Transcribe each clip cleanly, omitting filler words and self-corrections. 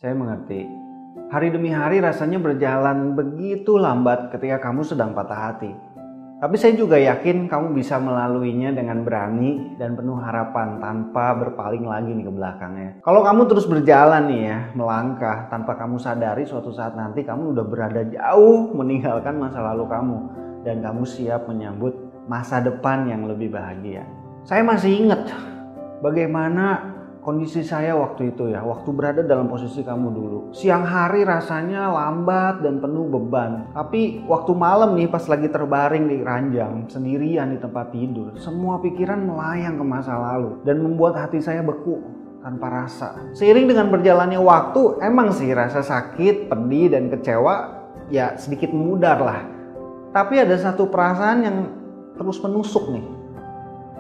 Saya mengerti. Hari demi hari rasanya berjalan begitu lambat ketika kamu sedang patah hati. Tapi saya juga yakin kamu bisa melaluinya dengan berani dan penuh harapan tanpa berpaling lagi nih ke belakangnya. Kalau kamu terus berjalan nih ya, melangkah tanpa kamu sadari suatu saat nanti kamu udah berada jauh meninggalkan masa lalu kamu. Dan kamu siap menyambut masa depan yang lebih bahagia. Saya masih ingat bagaimana kondisi saya waktu itu ya, waktu berada dalam posisi kamu dulu. Siang hari rasanya lambat dan penuh beban. Tapi waktu malam nih pas lagi terbaring di ranjang, sendirian di tempat tidur, semua pikiran melayang ke masa lalu dan membuat hati saya beku tanpa rasa. Seiring dengan berjalannya waktu, emang sih rasa sakit, pedih dan kecewa ya sedikit memudar lah. Tapi ada satu perasaan yang terus menusuk nih,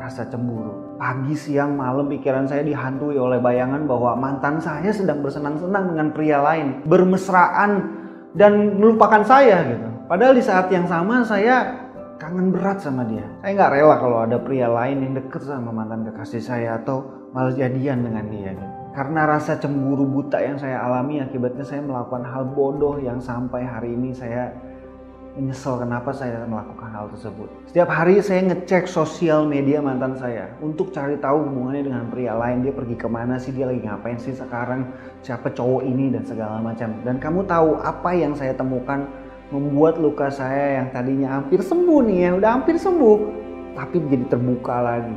rasa cemburu. Pagi, siang, malam pikiran saya dihantui oleh bayangan bahwa mantan saya sedang bersenang-senang dengan pria lain, bermesraan dan melupakan saya gitu. Padahal di saat yang sama saya kangen berat sama dia. Saya nggak rela kalau ada pria lain yang deket sama mantan kekasih saya atau malah jadian dengan dia gitu. Karena rasa cemburu buta yang saya alami akibatnya saya melakukan hal bodoh yang sampai hari ini saya menyesal kenapa saya melakukan hal tersebut. Setiap hari saya ngecek sosial media mantan saya untuk cari tahu hubungannya dengan pria lain. Dia pergi kemana sih, dia lagi ngapain sih sekarang, siapa cowok ini dan segala macam. Dan kamu tahu apa yang saya temukan membuat luka saya yang tadinya hampir sembuh nih ya, udah hampir sembuh, tapi jadi terbuka lagi,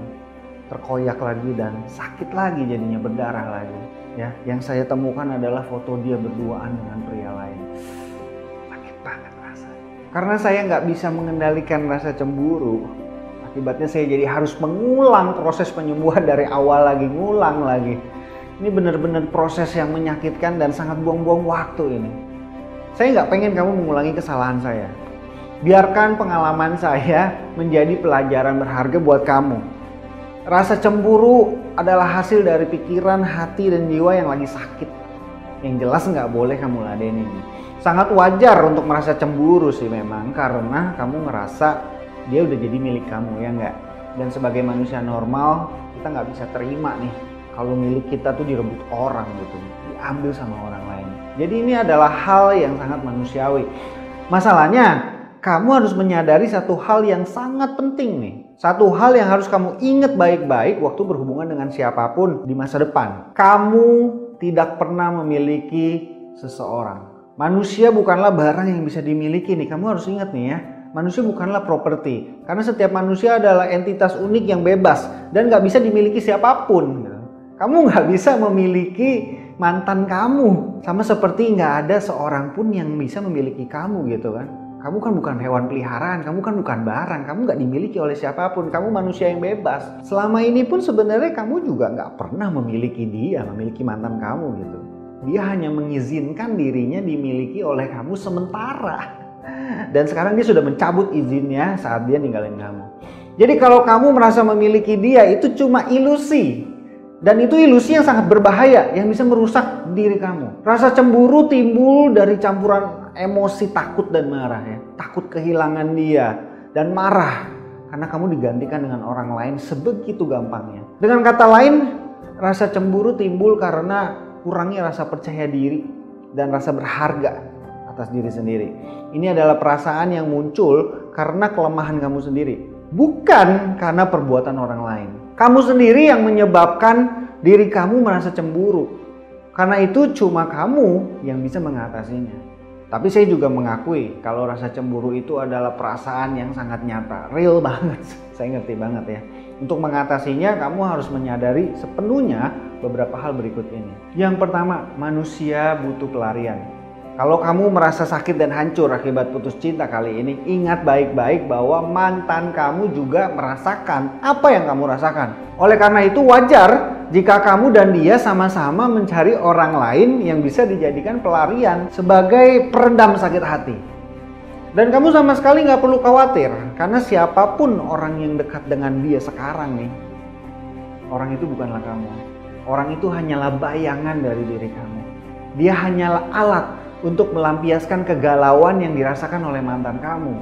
terkoyak lagi dan sakit lagi jadinya, berdarah lagi. Ya, yang saya temukan adalah foto dia berduaan dengan pria lain. Karena saya nggak bisa mengendalikan rasa cemburu, akibatnya saya jadi harus mengulang proses penyembuhan dari awal lagi, ngulang lagi. Ini benar-benar proses yang menyakitkan dan sangat buang-buang waktu ini. Saya nggak pengen kamu mengulangi kesalahan saya. Biarkan pengalaman saya menjadi pelajaran berharga buat kamu. Rasa cemburu adalah hasil dari pikiran, hati, dan jiwa yang lagi sakit. Yang jelas nggak boleh kamu ladenin. Sangat wajar untuk merasa cemburu sih memang, karena kamu ngerasa dia udah jadi milik kamu, ya nggak? Dan sebagai manusia normal, kita nggak bisa terima nih kalau milik kita tuh direbut orang gitu, diambil sama orang lain. Jadi ini adalah hal yang sangat manusiawi. Masalahnya, kamu harus menyadari satu hal yang sangat penting nih. Satu hal yang harus kamu ingat baik-baik waktu berhubungan dengan siapapun di masa depan. Kamu tidak pernah memiliki seseorang. Manusia bukanlah barang yang bisa dimiliki nih. Kamu harus ingat nih ya. Manusia bukanlah properti. Karena setiap manusia adalah entitas unik yang bebas dan gak bisa dimiliki siapapun. Kamu gak bisa memiliki mantan kamu. Sama seperti gak ada seorang pun yang bisa memiliki kamu gitu kan. Kamu kan bukan hewan peliharaan, kamu kan bukan barang. Kamu gak dimiliki oleh siapapun. Kamu manusia yang bebas. Selama ini pun sebenarnya kamu juga gak pernah memiliki dia, memiliki mantan kamu gitu. Dia hanya mengizinkan dirinya dimiliki oleh kamu sementara. Dan sekarang dia sudah mencabut izinnya saat dia ninggalin kamu. Jadi kalau kamu merasa memiliki dia, itu cuma ilusi. Dan itu ilusi yang sangat berbahaya, yang bisa merusak diri kamu. Rasa cemburu timbul dari campuran emosi takut dan marah ya. Takut kehilangan dia dan marah karena kamu digantikan dengan orang lain sebegitu gampangnya. Dengan kata lain, rasa cemburu timbul karena kurangnya rasa percaya diri dan rasa berharga atas diri sendiri. Ini adalah perasaan yang muncul karena kelemahan kamu sendiri, bukan karena perbuatan orang lain. Kamu sendiri yang menyebabkan diri kamu merasa cemburu. Karena itu cuma kamu yang bisa mengatasinya. Tapi saya juga mengakui kalau rasa cemburu itu adalah perasaan yang sangat nyata, real banget. Saya ngerti banget ya. Untuk mengatasinya kamu harus menyadari sepenuhnya beberapa hal berikut ini. Yang pertama, manusia butuh pelarian. Kalau kamu merasa sakit dan hancur akibat putus cinta kali ini, ingat baik-baik bahwa mantan kamu juga merasakan apa yang kamu rasakan. Oleh karena itu wajar jika kamu dan dia sama-sama mencari orang lain yang bisa dijadikan pelarian sebagai peredam sakit hati. Dan kamu sama sekali nggak perlu khawatir, karena siapapun orang yang dekat dengan dia sekarang nih, orang itu bukanlah kamu. Orang itu hanyalah bayangan dari diri kamu. Dia hanyalah alat untuk melampiaskan kegalauan yang dirasakan oleh mantan kamu.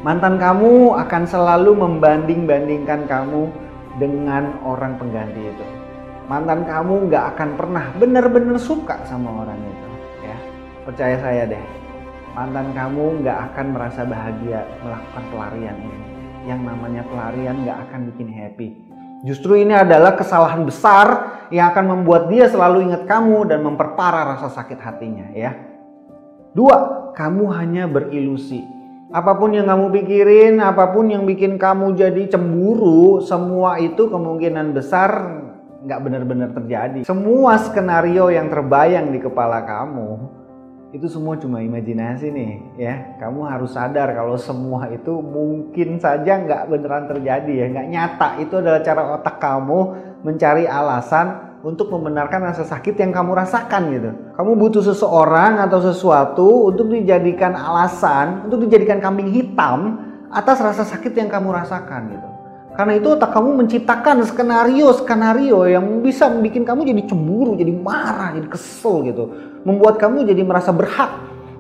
Mantan kamu akan selalu membanding-bandingkan kamu dengan orang pengganti itu. Mantan kamu nggak akan pernah benar-benar suka sama orang itu, ya. Percaya saya deh, mantan kamu nggak akan merasa bahagia melakukan pelarian ini. Yang namanya pelarian nggak akan bikin happy. Justru ini adalah kesalahan besar yang akan membuat dia selalu ingat kamu dan memperparah rasa sakit hatinya, ya. 2, kamu hanya berilusi. Apapun yang kamu pikirin, apapun yang bikin kamu jadi cemburu, semua itu kemungkinan besar nggak benar-benar terjadi. Semua skenario yang terbayang di kepala kamu itu semua cuma imajinasi nih, ya. Kamu harus sadar kalau semua itu mungkin saja nggak beneran terjadi, ya, nggak nyata. Itu adalah cara otak kamu mencari alasan untuk membenarkan rasa sakit yang kamu rasakan gitu. Kamu butuh seseorang atau sesuatu untuk dijadikan alasan, untuk dijadikan kambing hitam atas rasa sakit yang kamu rasakan gitu. Karena itu otak kamu menciptakan skenario yang bisa bikin kamu jadi cemburu, jadi marah, jadi kesel gitu. Membuat kamu jadi merasa berhak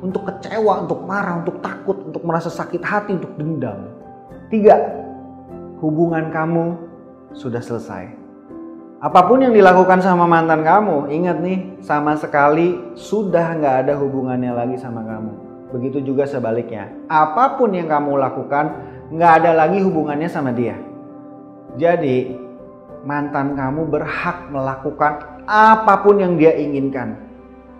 untuk kecewa, untuk marah, untuk takut, untuk merasa sakit hati, untuk dendam. 3, hubungan kamu sudah selesai. Apapun yang dilakukan sama mantan kamu, ingat nih, sama sekali sudah nggak ada hubungannya lagi sama kamu. Begitu juga sebaliknya. Apapun yang kamu lakukan, nggak ada lagi hubungannya sama dia. Jadi, mantan kamu berhak melakukan apapun yang dia inginkan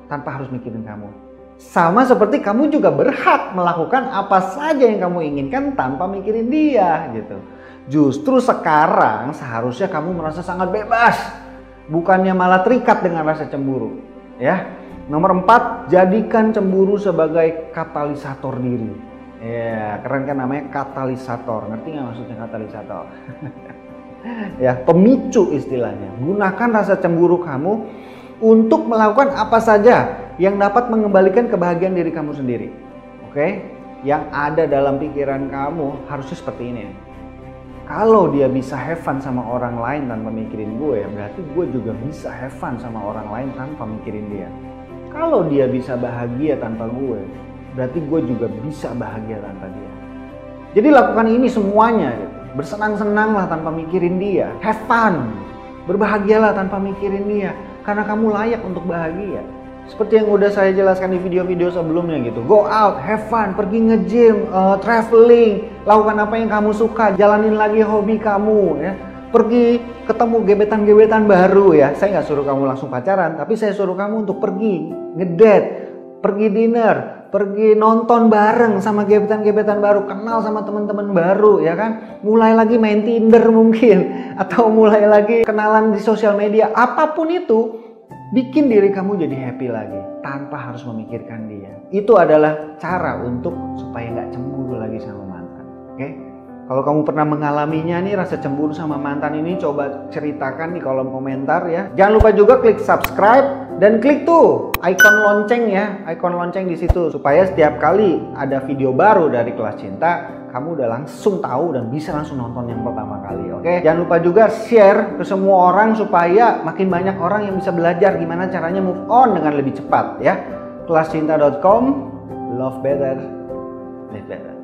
tanpa harus mikirin kamu. Sama seperti kamu juga berhak melakukan apa saja yang kamu inginkan tanpa mikirin dia gitu. Justru sekarang seharusnya kamu merasa sangat bebas, bukannya malah terikat dengan rasa cemburu, ya. Nomor 4, jadikan cemburu sebagai katalisator diri. Ya, keren kan namanya katalisator. Ngerti nggak maksudnya katalisator? Ya, pemicu istilahnya. Gunakan rasa cemburu kamu untuk melakukan apa saja yang dapat mengembalikan kebahagiaan diri kamu sendiri. Oke? Yang ada dalam pikiran kamu harusnya seperti ini. Kalau dia bisa have fun sama orang lain tanpa mikirin gue, berarti gue juga bisa have fun sama orang lain tanpa mikirin dia. Kalau dia bisa bahagia tanpa gue, berarti gue juga bisa bahagia tanpa dia. Jadi lakukan ini semuanya gitu. Bersenang-senanglah tanpa mikirin dia. Have fun. Berbahagialah tanpa mikirin dia. Karena kamu layak untuk bahagia. Seperti yang udah saya jelaskan di video-video sebelumnya gitu. Go out, have fun, pergi nge-gym, traveling, lakukan apa yang kamu suka, jalanin lagi hobi kamu, ya. Pergi ketemu gebetan-gebetan baru, ya. Saya nggak suruh kamu langsung pacaran, tapi saya suruh kamu untuk pergi ngedate, pergi dinner, pergi nonton bareng sama gebetan-gebetan baru, kenal sama teman-teman baru, ya kan? Mulai lagi main Tinder mungkin, atau mulai lagi kenalan di sosial media, apapun itu, bikin diri kamu jadi happy lagi tanpa harus memikirkan dia. Itu adalah cara untuk supaya nggak cemburu lagi sama mantan. Oke? Kalau kamu pernah mengalaminya nih, rasa cemburu sama mantan ini, coba ceritakan di kolom komentar ya. Jangan lupa juga klik subscribe dan klik tuh icon lonceng ya, icon lonceng di situ supaya setiap kali ada video baru dari Kelas Cinta, kamu udah langsung tahu dan bisa langsung nonton yang pertama kali. Oke? Jangan lupa juga share ke semua orang supaya makin banyak orang yang bisa belajar gimana caranya move on dengan lebih cepat ya. Kelascinta.com, love better, live better.